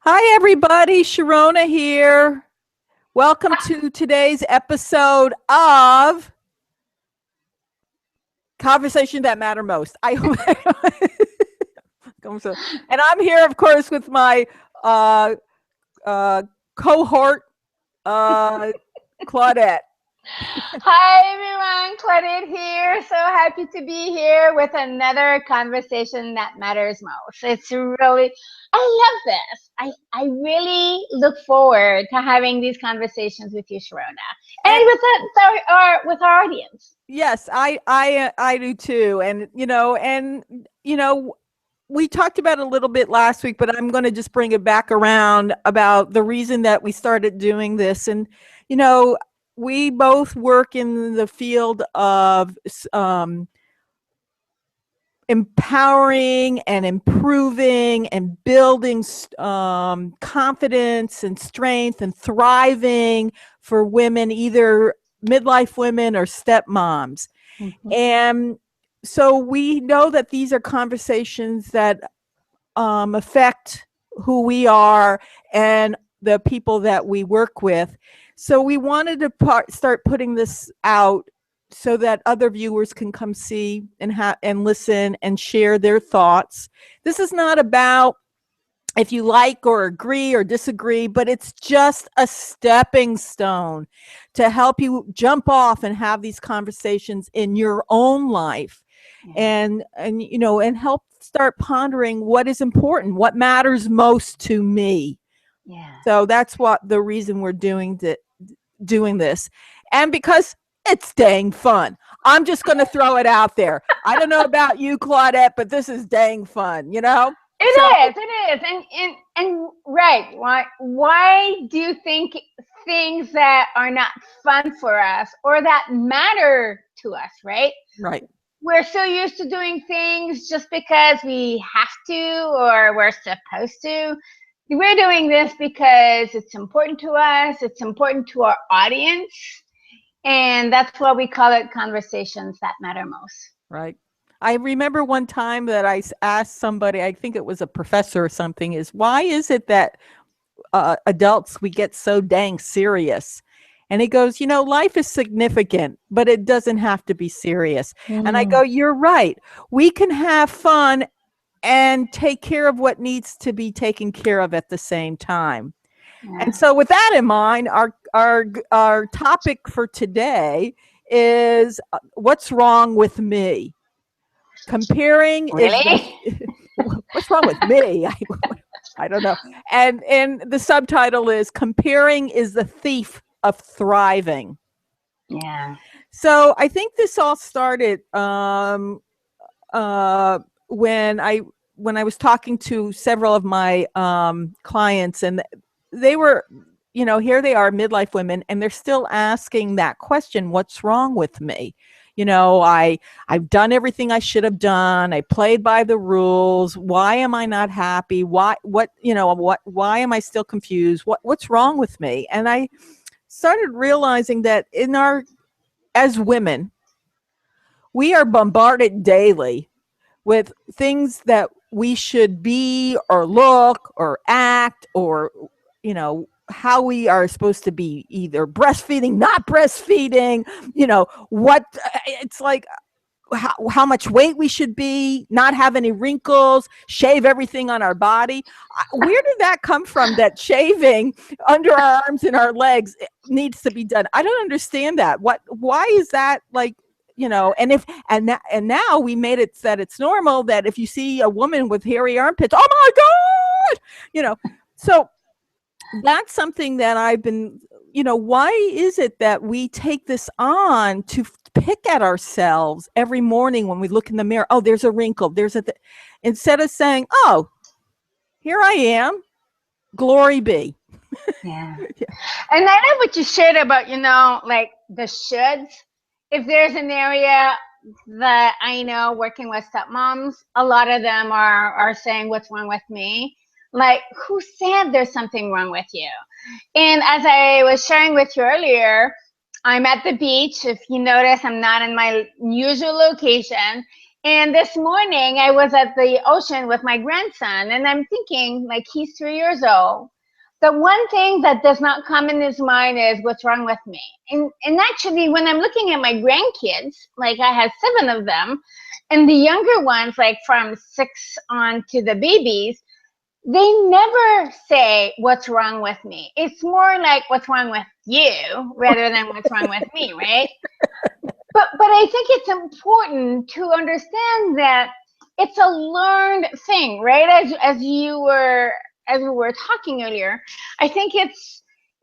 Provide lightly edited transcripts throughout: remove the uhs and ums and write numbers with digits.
Hi, everybody. Sharona here. Welcome to today's episode of Conversation That Matter Most. And I'm here, of course, with my uh, uh, cohort, uh, Claudette. Hi everyone, Claudette here. So happy to be here with another conversation that matters most. It's really, I love this. I really look forward to having these conversations with you, Sharona, And and with our audience. yes, I do too. And we talked about it a little bit last week, but I'm going to just bring it back around about the reason that we started doing this. And you know, we both work in the field of empowering and improving and building confidence and strength and thriving for women, either midlife women or stepmoms. Mhm. And so we know that these are conversations that affect who we are and the people that we work with. So we wanted to start putting this out so that other viewers can come see and listen and share their thoughts. This is not about if you like or agree or disagree, but it's just a stepping stone to help you jump off and have these conversations in your own life, Yeah. and help start pondering what is important, what matters most to me. Yeah. So that's what the reason we're doing this. And because it's dang fun. I'm just going to throw it out there. I don't know about you, Claudette, but this is dang fun. So It is, and right. Why do you think things that are not fun for us or that matter to us, right? right. We're so used to doing things just because we have to or we're supposed to. We're doing this because it's important to us, it's important to our audience, and that's why we call it conversations that matter most. Right. I remember one time that asked somebody, I think it was a professor or something, is why is it that adults, we get so dang serious? And he goes, life is significant, but it doesn't have to be serious. And I go, Mm, you're right. We can have fun and take care of what needs to be taken care of at the same time. And yeah. so, with that in mind, our topic for today is what's wrong with me. Comparing is the Really? what's wrong with me? I don't know. And the subtitle is comparing is the thief of thriving. Yeah. So I think this all started uh, when I was talking to several of my clients, and they were, here they are, midlife women, and they're still asking that question: what's wrong with me? I've done everything I should have done. I played by the rules. Why am I not happy? Why am I still confused? What's wrong with me? And I started realizing that as women, we are bombarded daily with things that we should be or look or act, or how we are supposed to be, either breastfeeding, not breastfeeding, what it's like, how much weight we should be, not have any wrinkles, shave everything on our body. Where did that come from, that shaving under our arms and our legs needs to be done? I don't understand that. Why is that, like, and now we made it that it's normal that if you see a woman with hairy armpits, oh my god, so that's something that I've been, why is it that we take this on to pick at ourselves every morning when we look in the mirror? Oh, there's a wrinkle. Instead of saying, oh, here I am, glory be. Yeah. And I love what you shared about, like the shoulds. If there's an area that I know working with stepmoms, a lot of them are saying, what's wrong with me? Like, who said there's something wrong with you? And as I was sharing with you earlier, I'm at the beach. If you notice, I'm not in my usual location. And this morning I was at the ocean with my grandson, and I'm thinking, like, he's 3 years old. The one thing that does not come in his mind is what's wrong with me. And actually, when I'm looking at my grandkids, like I had 7 of them, and the younger ones, like from 6 on to the babies, they never say what's wrong with me. It's more like what's wrong with you rather than what's wrong with me, right? But I think it's important to understand that it's a learned thing, right? As we were talking earlier, I think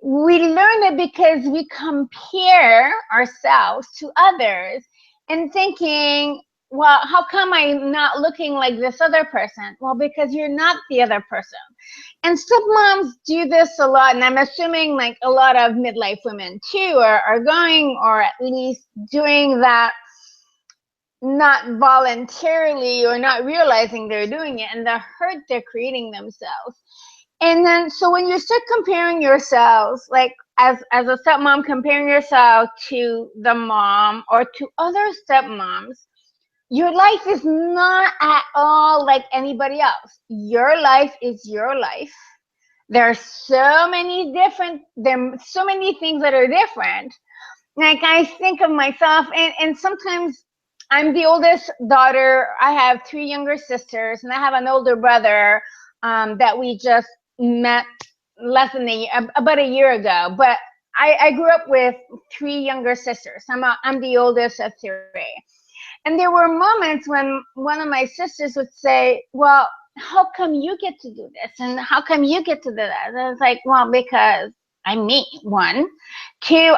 we learn it because we compare ourselves to others and thinking, well, how come I'm not looking like this other person? Well, because you're not the other person. And stepmoms do this a lot, and I'm assuming like a lot of midlife women too are going, or at least doing that, not voluntarily or not realizing they're doing it, and the hurt they're creating themselves. And then, so when you start comparing yourselves, like as a stepmom, comparing yourself to the mom or to other stepmoms, your life is not at all like anybody else. Your life is your life. There are so many things that are different. Like I think of myself, and sometimes I'm the oldest daughter. I have 3 younger sisters, and I have an older brother that we just met about a year ago. But I grew up with 3 younger sisters. I'm the oldest of 3. And there were moments when one of my sisters would say, well, how come you get to do this? And how come you get to do that? And I was like, well, because I'm me, one. Two,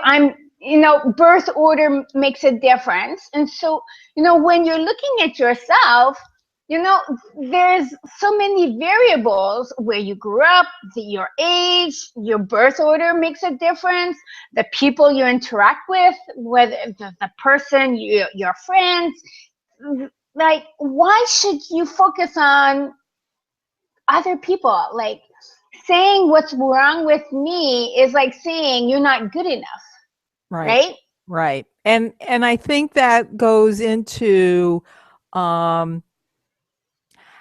birth order makes a difference. And so, when you're looking at yourself, there's so many variables: where you grew up, your age, your birth order makes a difference, the people you interact with, whether the person, your friends. Like, why should you focus on other people? Like, saying what's wrong with me is like saying you're not good enough, right? Right. And I think that goes into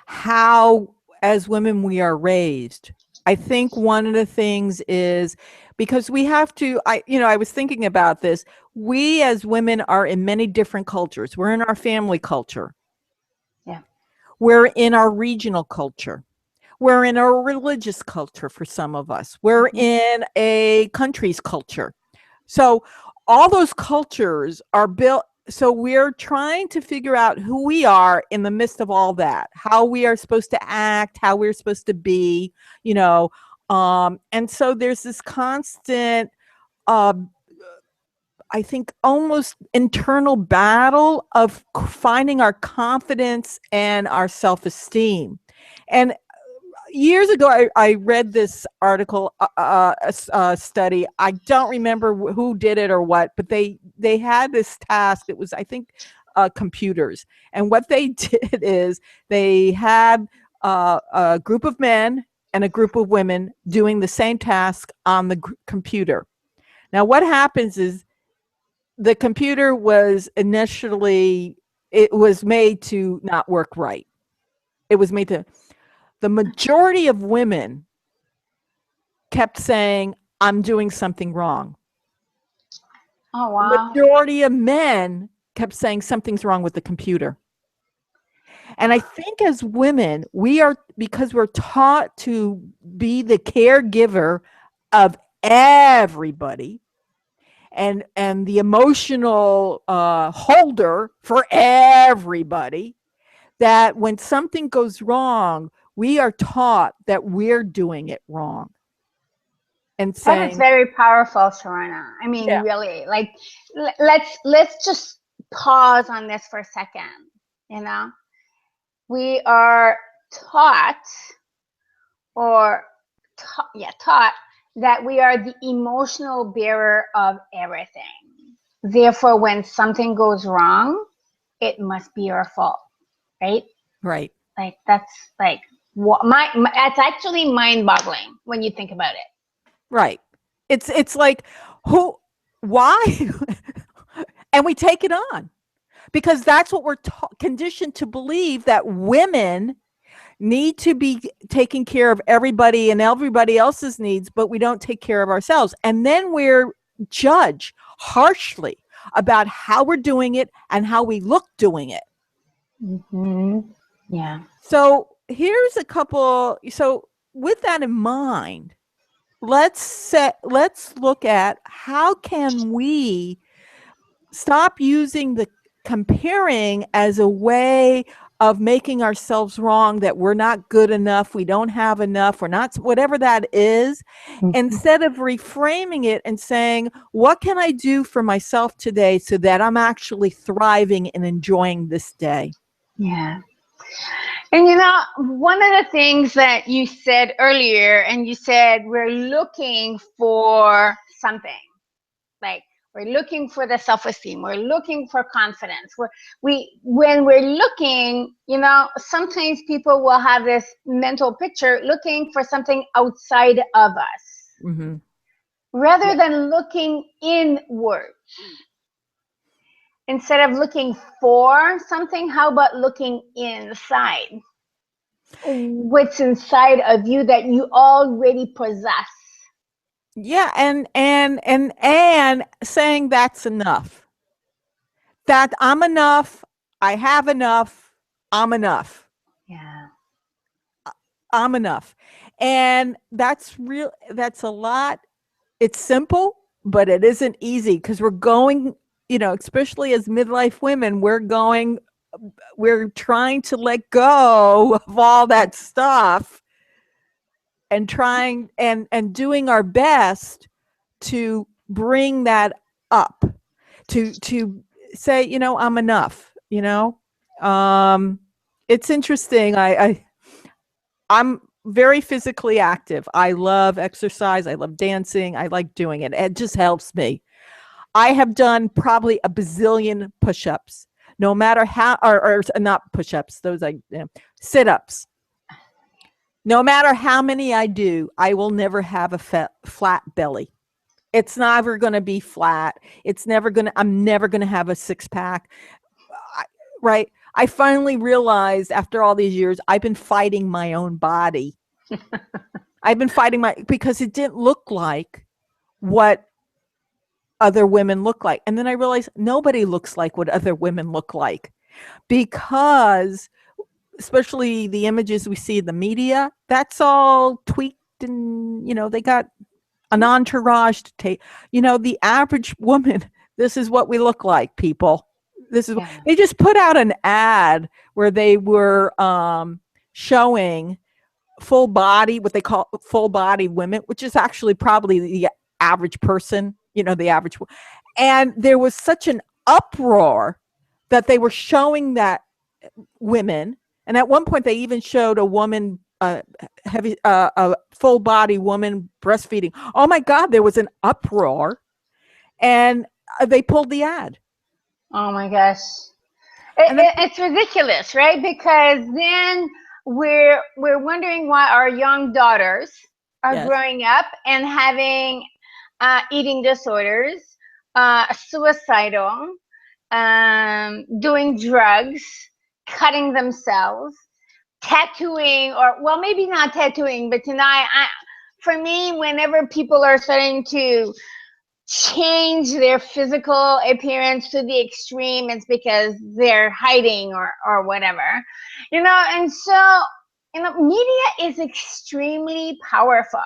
how as women we are raised. I think one of the things is because we have to, I was thinking about this. We as women are in many different cultures. We're in our family culture. Yeah. We're in our regional culture. We're in a religious culture for some of us. We're in a country's culture. So all those cultures are built. So we're trying to figure out who we are in the midst of all that, how we are supposed to act, how we're supposed to be, and so there's this constant, I think, almost internal battle of finding our confidence and our self-esteem. And years ago, I read this article, a study. I don't remember who did it or what, but they had this task. It was, I think, computers. And what they did is they had a group of men and a group of women doing the same task on the computer. Now, what happens is the computer was initially, it was made to not work right. It was made to, the majority of women kept saying, I'm doing something wrong. Oh, wow. The majority of men kept saying something's wrong with the computer. And I think as women, because we're taught to be the caregiver of everybody and the emotional holder for everybody, that when something goes wrong, we are taught that we're doing it wrong. And That is saying, very powerful, Sharona. I mean, yeah, really, like, let's just pause on this for a second. We are taught, taught that we are the emotional bearer of everything. Therefore, when something goes wrong, it must be your fault, right? right. Like, that's like that's actually mind-boggling when you think about it. Right. It's like, why? And we take it on. because that's what we're conditioned to believe, that women need to be taking care of everybody and everybody else's needs, but we don't take care of ourselves. And then we're judged harshly about how we're doing it and how we look doing it. Mm-hmm. Yeah. So here's a couple. So with that in mind, let's look at how can we stop using the comparing as a way of making ourselves wrong, that we're not good enough, we don't have enough, we're not, whatever that is, instead of reframing it and saying, what can I do for myself today so that I'm actually thriving and enjoying this day? Yeah. And one of the things that you said earlier, and you said we're looking for something. Like, we're looking for the self-esteem. We're looking for confidence. When we're looking, sometimes people will have this mental picture looking for something outside of us, rather than looking inward. Instead of looking for something, how about looking inside? What's inside of you that you already possess? Yeah, and saying that's enough. That I'm enough, I have enough, I'm enough. Yeah. I'm enough. And that's a lot. It's simple, but it isn't easy, because we're going, especially as midlife women, we're trying to let go of all that stuff and trying and doing our best to bring that up, to say, I'm enough. It's interesting. I'm very physically active. I love exercise. I love dancing. I like doing it. It just helps me. I have done probably a bazillion push-ups, no matter how, or not push-ups, those sit-ups. No matter how many I do, I will never have a flat belly. It's never going to be flat. I'm never going to have a six pack. Right. I finally realized after all these years, I've been fighting my own body. I've been fighting because it didn't look like what other women look like. And then I realized nobody looks like what other women look like, because especially the images we see in the media, that's all tweaked, and, they got an entourage to take, the average woman, this is what we look like, people. They just put out an ad where they were showing full body, what they call full body women, which is actually probably the average person, the average. And there was such an uproar that they were showing that women. And at one point they even showed a woman, a full body woman breastfeeding. Oh my God, there was an uproar, and they pulled the ad. Oh my gosh. It's ridiculous, right? Because then we're wondering why our young daughters are growing up and having eating disorders, suicidal, doing drugs, cutting themselves, tattooing, or well, maybe not tattooing, but tonight, for me, whenever people are starting to change their physical appearance to the extreme, it's because they're hiding or whatever, and so, media is extremely powerful.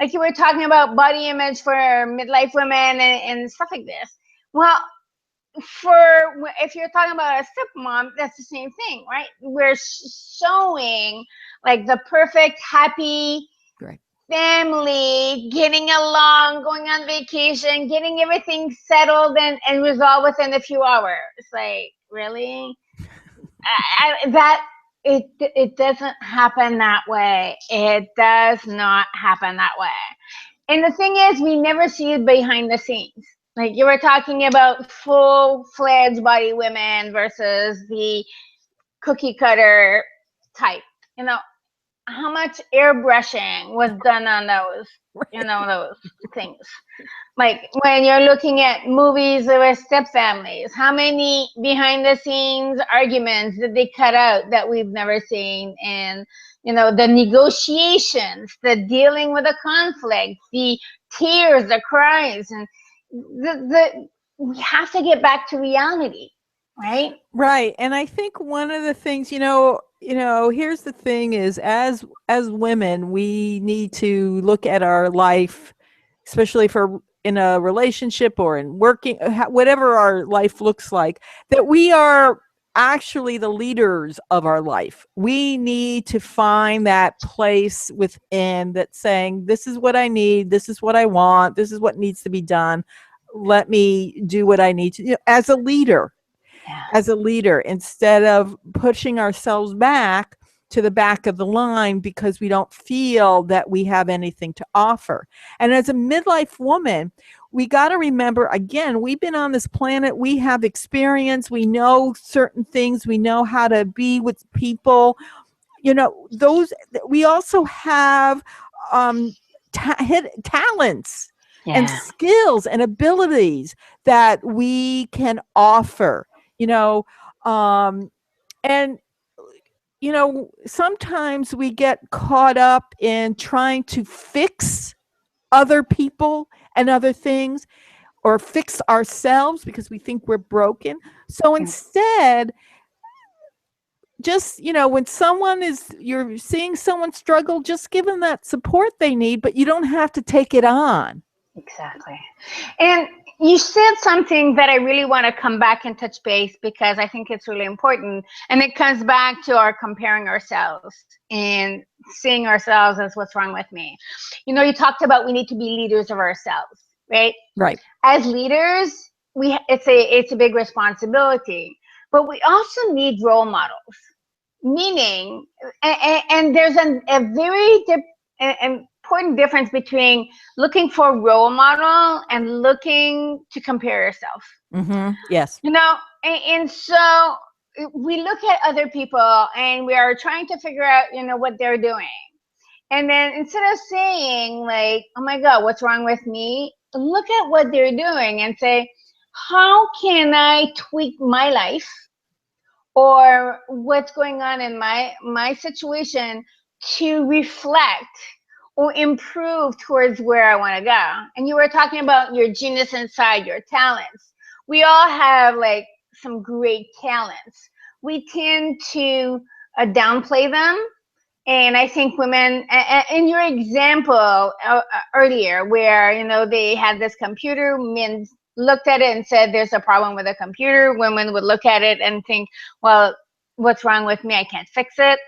Like you were talking about body image for midlife women and stuff like this. Well, if you're talking about a stepmom, that's the same thing, right? We're showing like the perfect, happy, right, family, getting along, going on vacation, getting everything settled and resolved within a few hours. Like, really? It doesn't happen that way. It does not happen that way. And the thing is, we never see it behind the scenes. Like you were talking about full-fledged body women versus the cookie cutter type. how much airbrushing was done on those, those things. Like when you're looking at movies with step families, how many behind the scenes arguments did they cut out that we've never seen? And, the negotiations, the dealing with the conflict, the tears, the cries, and we have to get back to reality, right? Right. And I think one of the things, here's the thing is as women, we need to look at our life, especially for in a relationship or in working, whatever our life looks like, that we are actually the leaders of our life. We need to find that place within that's saying, this is what I need, this is what I want, this is what needs to be done. Let me do what I need to do as a leader. As a leader, instead of pushing ourselves back to the back of the line because we don't feel that we have anything to offer. And as a midlife woman, we got to remember, again, we've been on this planet, we have experience, we know certain things, we know how to be with people, those, we also have talents and skills and abilities that we can offer, and sometimes we get caught up in trying to fix other people and other things, or fix ourselves because we think we're broken. So instead, just, when you're seeing someone struggle, just give them that support they need, but you don't have to take it on. Exactly. And you said something that I really want to come back and touch base, because I think it's really important. And it comes back to our comparing ourselves and seeing ourselves as what's wrong with me. You talked about we need to be leaders of ourselves, right? Right. As leaders, it's a big responsibility, but we also need role models. Meaning, and there's a very important difference between looking for a role model and looking to compare yourself. Mm-hmm. Yes. And so we look at other people and we are trying to figure out, what they're doing. And then instead of saying like, oh my God, what's wrong with me? Look at what they're doing and say, how can I tweak my life or what's going on in my situation to reflect or improve towards where I want to go? And you were talking about your genius inside, your talents. We all have like some great talents. We tend to downplay them. And I think women, in your example earlier, where, they had this computer, men looked at it and said, there's a problem with a computer. Women would look at it and think, well, what's wrong with me? I can't fix it.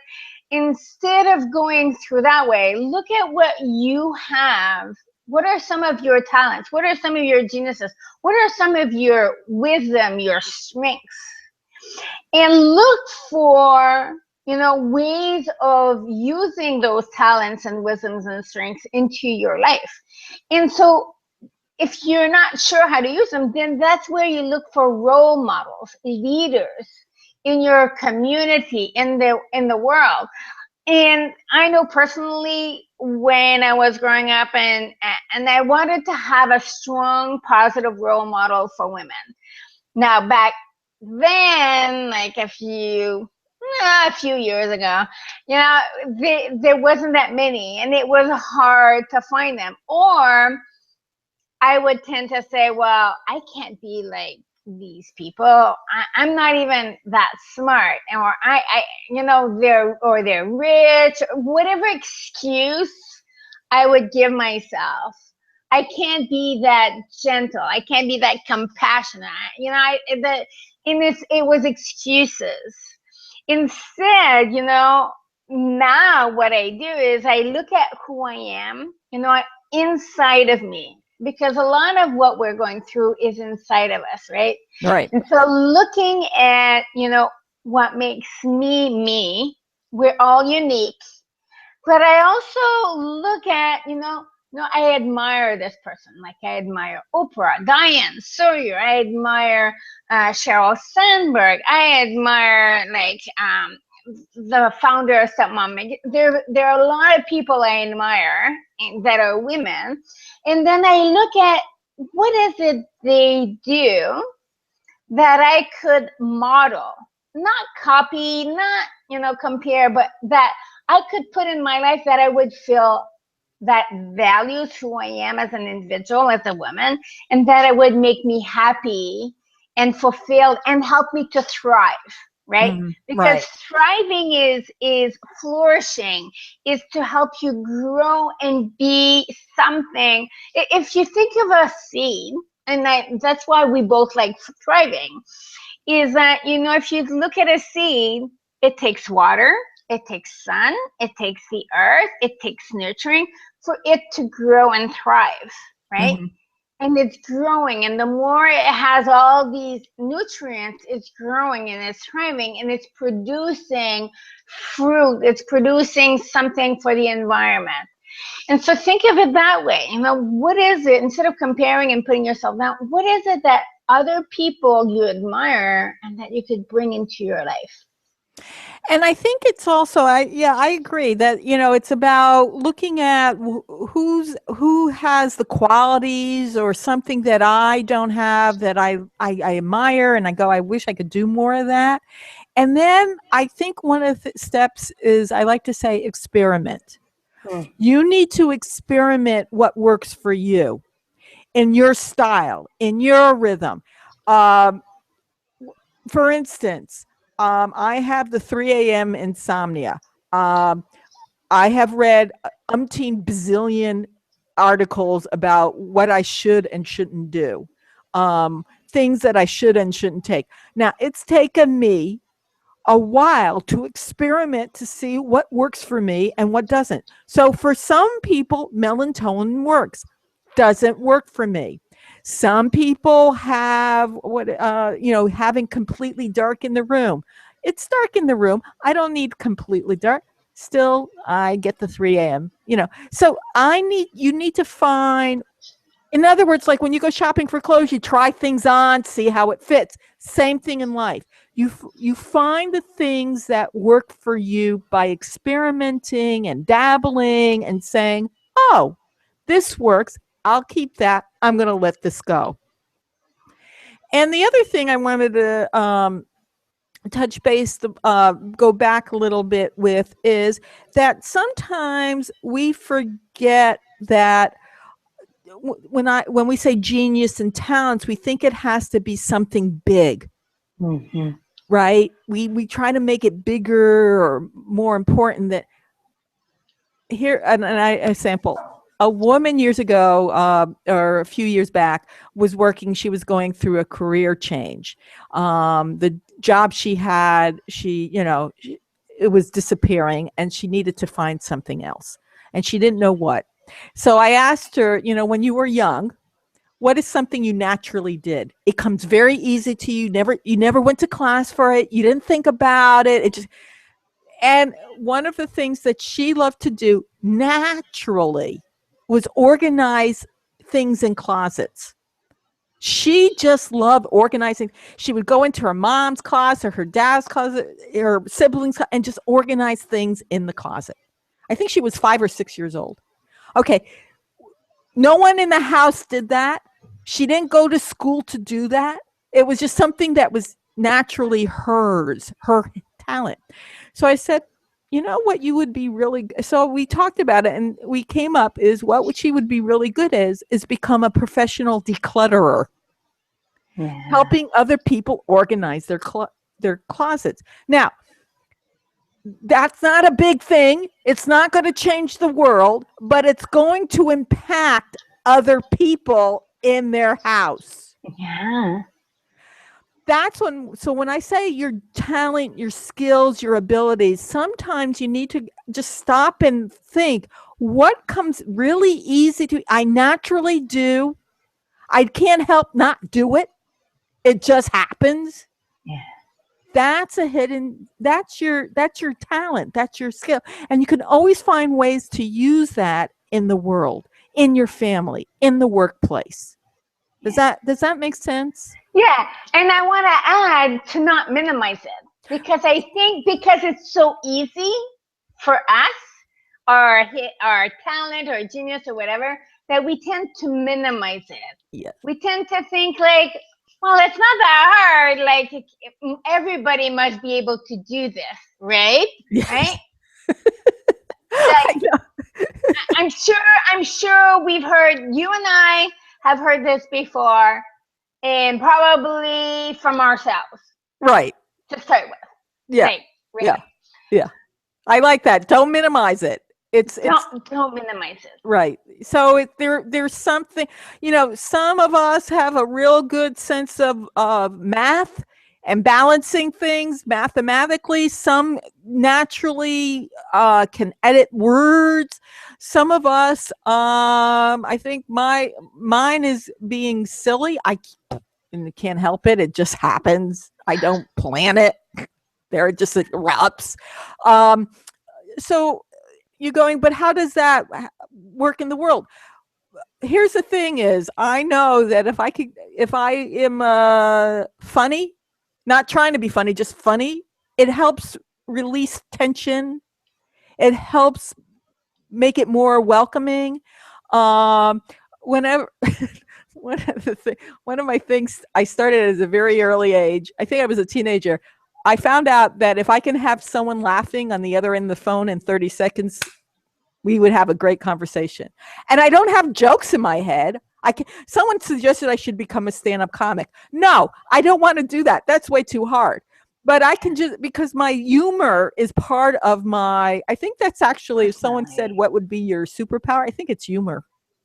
Instead of going through that way, look at what you have. What are some of your talents? What are some of your geniuses? What are some of your wisdom, your strengths? And look for, ways of using those talents and wisdoms and strengths into your life. And so if you're not sure how to use them, then that's where you look for role models, leaders in your community, in the world. And I know personally, when I was growing up and I wanted to have a strong, positive role model for women. Now, back then, like a few years ago, there wasn't that many, and it was hard to find them. Or I would tend to say, well, I can't be like these people. I'm not even that smart, or they're rich, whatever excuse I would give myself. I can't be that gentle. I can't be that compassionate. It was excuses. Instead, now what I do is I look at who I am, inside of me, because a lot of what we're going through is inside of us, right? Right. And so looking at, what makes me, we're all unique. But I also look at, I admire this person. Like I admire Oprah, Diane Sawyer. I admire Sheryl Sandberg. I admire the founder of Stepmom. There are a lot of people I admire that are women, and then I look at what is it they do that I could model, not copy, not compare, but that I could put in my life, that I would feel that values who I am as an individual, as a woman, and that it would make me happy and fulfilled and help me to thrive, right? Because thriving is flourishing, is to help you grow and be something. If you think of a seed, and that's why we both like thriving, is that, if you look at a seed, it takes water, it takes sun, it takes the earth, it takes nurturing for it to grow and thrive, right? And it's growing, and the more it has all these nutrients, it's growing and it's thriving, and it's producing fruit, it's producing something for the environment. And so think of it that way. What is it, instead of comparing and putting yourself down, what is it that other people you admire and that you could bring into your life? And I think it's also, I agree that, it's about looking at who has the qualities or something that I don't have that I admire, and I go, I wish I could do more of that. And then I think one of the steps is, I like to say, experiment. You need to experiment what works for you in your style, in your rhythm. For instance, I have the 3 a.m. insomnia. I have read umpteen bazillion articles about what I should and shouldn't do, things that I should and shouldn't take. Now, it's taken me a while to experiment to see what works for me and what doesn't. So for some people, melatonin works, doesn't work for me. Some people have having completely dark in the room. It's dark in the room. I don't need completely dark. Still, I get the 3 a.m. So you need to find, in other words, like when you go shopping for clothes, you try things on, see how it fits. Same thing in life. You find the things that work for you by experimenting and dabbling and saying, oh, this works. I'll keep that. I'm going to let this go. And the other thing I wanted to touch base, go back a little bit with, is that sometimes we forget that when we say genius and talents, we think it has to be something big, right? We try to make it bigger or more important. That here, and I sample. A woman years ago, or a few years back, was working. She was going through a career change. The job she had, it was disappearing, and she needed to find something else, and she didn't know what. So I asked her, when you were young, what is something you naturally did? It comes very easy to you. You never went to class for it. You didn't think about it. It just. And one of the things that she loved to do naturally was organize things in closets. She just loved organizing. She would go into her mom's closet or her dad's closet, her siblings, and just organize things in the closet. I think she was 5 or 6 years old. Okay. No one in the house did that. She didn't go to school to do that. It was just something that was naturally hers, her talent. So I said, what you would be really, so we talked about it, and we came up is what she would be really good as is become a professional declutterer, helping other people organize their closets. Now, that's not a big thing. It's not going to change the world, but it's going to impact other people in their house. Yeah. That's when I say your talent, your skills, your abilities, sometimes you need to just stop and think, what comes really easy to, I naturally do. I can't help not do it. It just happens. Yeah. That's your talent. That's your skill. And you can always find ways to use that in the world, in your family, in the workplace. Does that make sense? Yeah. And I want to add to not minimize it. Because I think because it's so easy for us, our talent or genius or whatever, that we tend to minimize it. Yeah. We tend to think like, well, it's not that hard. Like everybody must be able to do this, right? Yes. Right? I Like know. I'm sure we've heard, you and I have heard this before, and probably from ourselves Right. to start with. Yeah. Like, Yeah. really, Yeah. I like that. Don't minimize it. It's don't minimize it. right. So there's something, some of us have a real good sense of math and balancing things mathematically. Some naturally can edit words. Some of us, I think mine is being silly. I can't help it. It just happens. I don't plan it. There it just erupts. So you're going, but how does that work in the world? Here's the thing is, I know that if I am funny, not trying to be funny, just funny, it helps release tension. It helps make it more welcoming. Whenever one of my things I started at a very early age, I think I was a teenager, I found out that if I can have someone laughing on the other end of the phone in 30 seconds, we would have a great conversation. And I don't have jokes in my head. Someone suggested I should become a stand-up comic. No, I don't want to do that. That's way too hard. But I can just, because my humor is part of I think that's actually, if someone said, what would be your superpower? I think it's humor.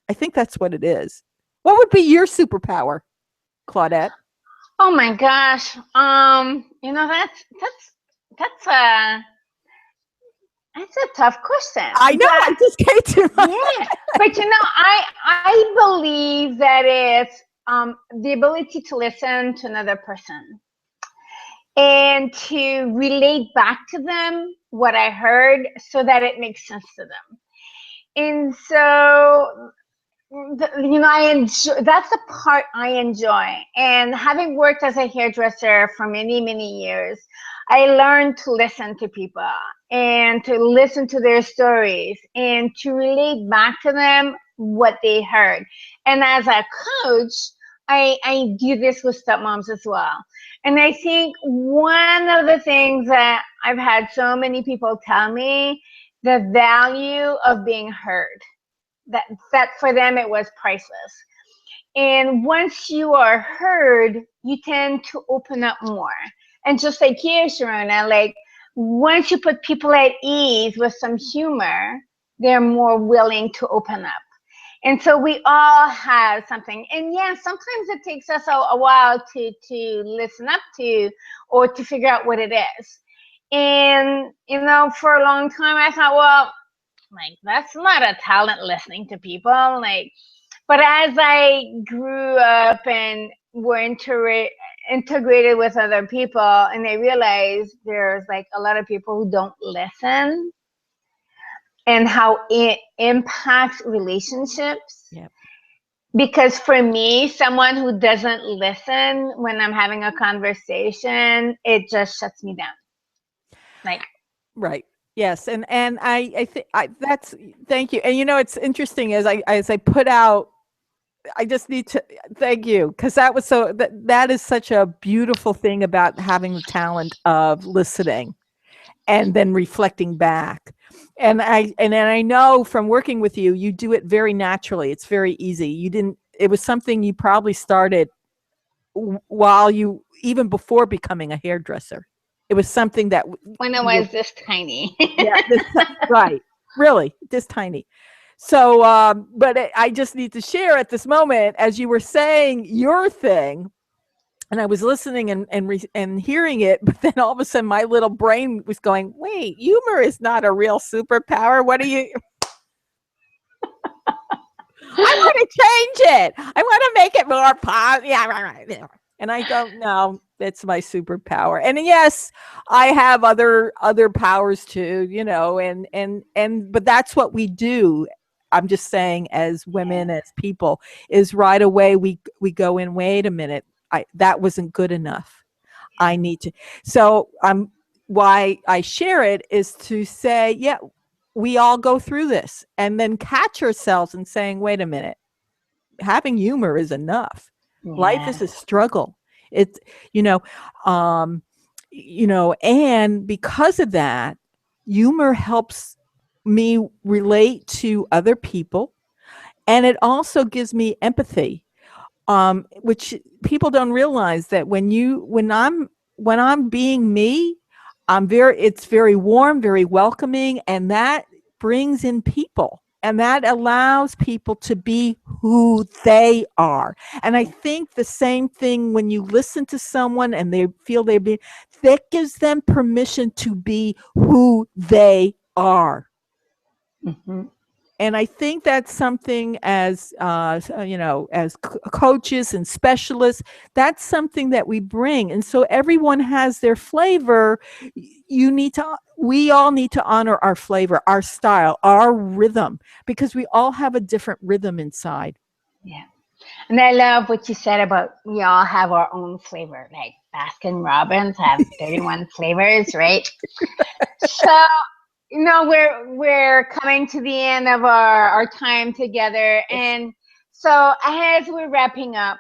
I think that's what it is. What would be your superpower, Claudette? Oh my gosh. That's a tough question. I know, I just came to yeah, but I believe that it's the ability to listen to another person and to relate back to them what I heard so that it makes sense to them. And so, I enjoy, that's the part I enjoy. And having worked as a hairdresser for many, many years, I learned to listen to people and to listen to their stories and to relate back to them what they heard. And as a coach, I do this with stepmoms as well. And I think one of the things that I've had so many people tell me, the value of being heard, that for them it was priceless. And once you are heard, you tend to open up more. And just like you, Sharona, like once you put people at ease with some humor, they're more willing to open up. And so we all have something. And yeah, sometimes it takes us a while to listen up to or to figure out what it is. And, for a long time I thought, well, like, that's not a talent, listening to people. Like, but as I grew up and were integrated with other people, and I realized there's like a lot of people who don't listen and how it impacts relationships. Yep. Because for me, someone who doesn't listen when I'm having a conversation, it just shuts me down. Like, right. Yes. And I think that's, thank you. And it's interesting as I put out, I just need to thank you, because that was that is such a beautiful thing about having the talent of listening and then reflecting back. And I know from working with you, you do it very naturally. It's very easy. It was something you probably started while even before becoming a hairdresser. It was something that when I was this tiny. Yeah, right. Really, this tiny. So, but I just need to share at this moment, as you were saying your thing, and I was listening and hearing it, but then all of a sudden my little brain was going, wait, humor is not a real superpower. What are you? I want to change it. I want to make it more positive. Yeah, right. And I don't know. It's my superpower. And yes, I have other powers too, but that's what we do. I'm just saying, as women, as people, is right away we go in, wait a minute, that wasn't good enough. I need to. So why I share it is to say, yeah, we all go through this, and then catch ourselves and saying, wait a minute, having humor is enough. Life is Yeah. a struggle. It's, you know, and because of that, humor helps me relate to other people, and it also gives me empathy, which people don't realize that when I'm being me, it's very warm, very welcoming, and that brings in people, and that allows people to be who they are. And I think the same thing when you listen to someone and they feel that gives them permission to be who they are. Mm-hmm. And I think that's something as as coaches and specialists, that's something that we bring. And so everyone has their flavor. We all need to honor our flavor, our style, our rhythm, because we all have a different rhythm inside. Yeah. And I love what you said about we all have our own flavor. Like Baskin Robbins have 31 flavors, right? So, we're coming to the end of our time together. And so as we're wrapping up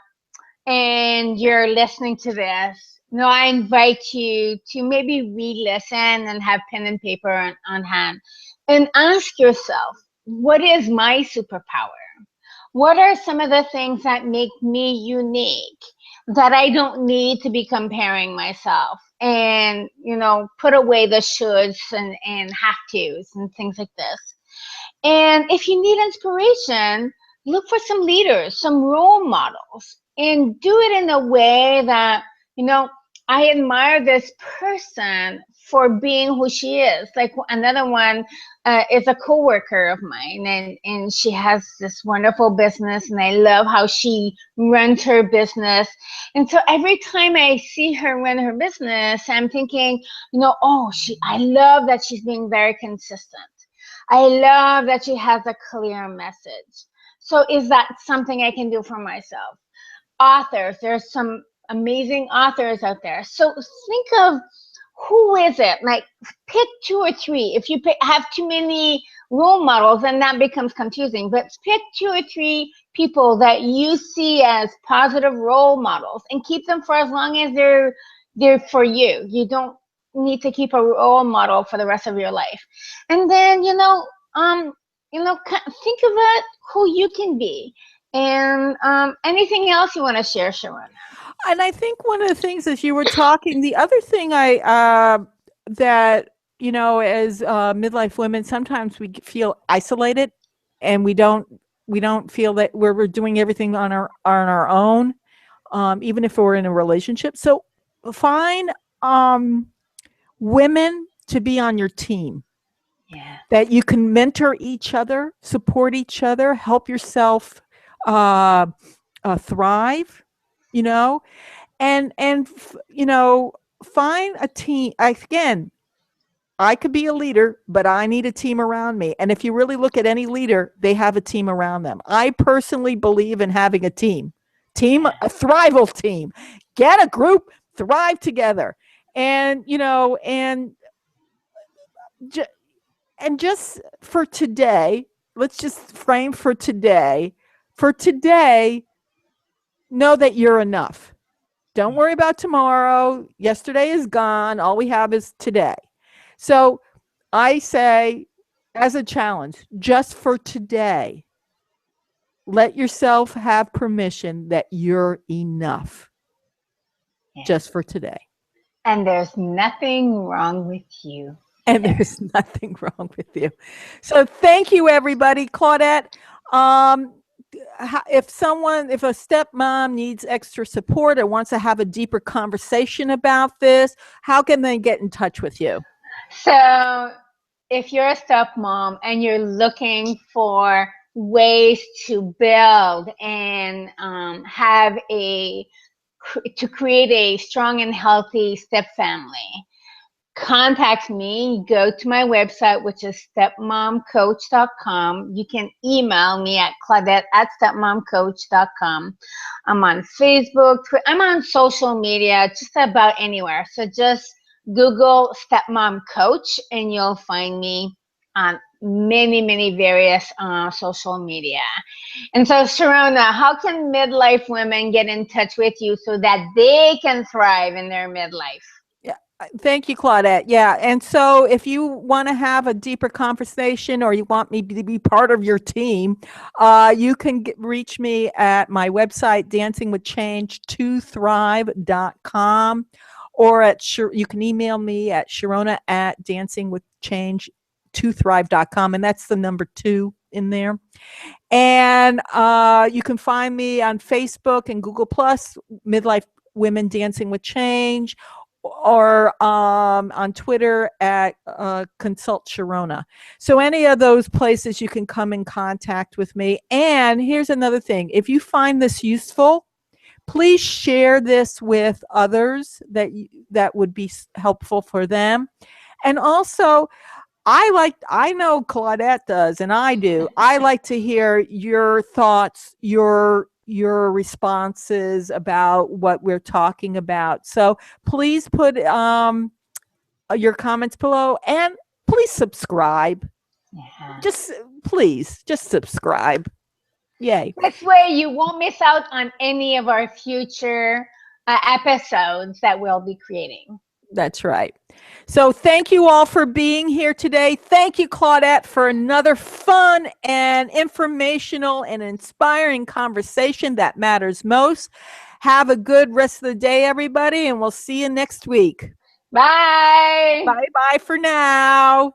and you're listening to this, I invite you to maybe re-listen and have pen and paper on hand and ask yourself, what is my superpower? What are some of the things that make me unique that I don't need to be comparing myself? And, put away the shoulds and have tos and things like this. And if you need inspiration, look for some leaders, some role models, and do it in a way that, I admire this person for being who she is. Like another one is a coworker of mine, and she has this wonderful business, and I love how she runs her business. And so every time I see her run her business, I'm thinking, I love that she's being very consistent. I love that she has a clear message. So is that something I can do for myself? Authors, there's some amazing authors out there. So think of who is it? Like pick 2 or 3. If you have too many role models, then that becomes confusing. But pick 2 or 3 people that you see as positive role models and keep them for as long as they're for you. You don't need to keep a role model for the rest of your life. And then think about who you can be. And anything else you want to share, Sharona? And I think one of the things as you were talking, the other thing that as midlife women, sometimes we feel isolated, and we don't feel that we're doing everything on our own, even if we're in a relationship. So find women to be on your team, Yeah. that you can mentor each other, support each other, help yourself uh, thrive. You know, and find a team. Again, I could be a leader, but I need a team around me. And if you really look at any leader, they have a team around them. I personally believe in having a Yeah. a thrival team. Get a group, thrive together. And ju- and just for today, let's just frame for today. For today, know that you're enough. Don't worry about tomorrow. Yesterday is gone. All we have is today. So I say, as a challenge, just for today, let yourself have permission that you're enough Yeah. just for today. And there's nothing wrong with you And either. there's nothing wrong with you. So thank you, everybody. Claudette, um, if a stepmom needs extra support or wants to have a deeper conversation about this, how can they get in touch with you? So if you're a stepmom and you're looking for ways to build and to create a strong and healthy step family, contact me, go to my website, which is stepmomcoach.com. You can email me at Claudette@stepmomcoach.com. I'm on Facebook, I'm on social media, just about anywhere. So just Google Stepmom Coach and you'll find me on many various social media. And so, Sharona, how can midlife women get in touch with you so that they can thrive in their midlife? Yeah. Thank you, Claudette. Yeah. And so if you want to have a deeper conversation or you want me to be part of your team, you can reach me at my website, dancingwithchange2thrive.com, or you can email me at Sharona@dancingwithchange2thrive.com. And that's the number 2 in there. And you can find me on Facebook and Google Plus, Midlife Women Dancing with Change, or on Twitter at Consult Sharona. So any of those places you can come in contact with me. And here's another thing. If you find this useful, please share this with others that would be helpful for them. And also, I know Claudette does, and I do. I like to hear your thoughts, your responses about what we're talking about. So please put your comments below, and please subscribe. Yeah. Just subscribe. Yay. This way you won't miss out on any of our future episodes that we'll be creating. That's right. So thank you all for being here today. Thank you, Claudette, for another fun and informational and inspiring conversation that matters most. Have a good rest of the day, everybody, and we'll see you next week. Bye. Bye-bye for now.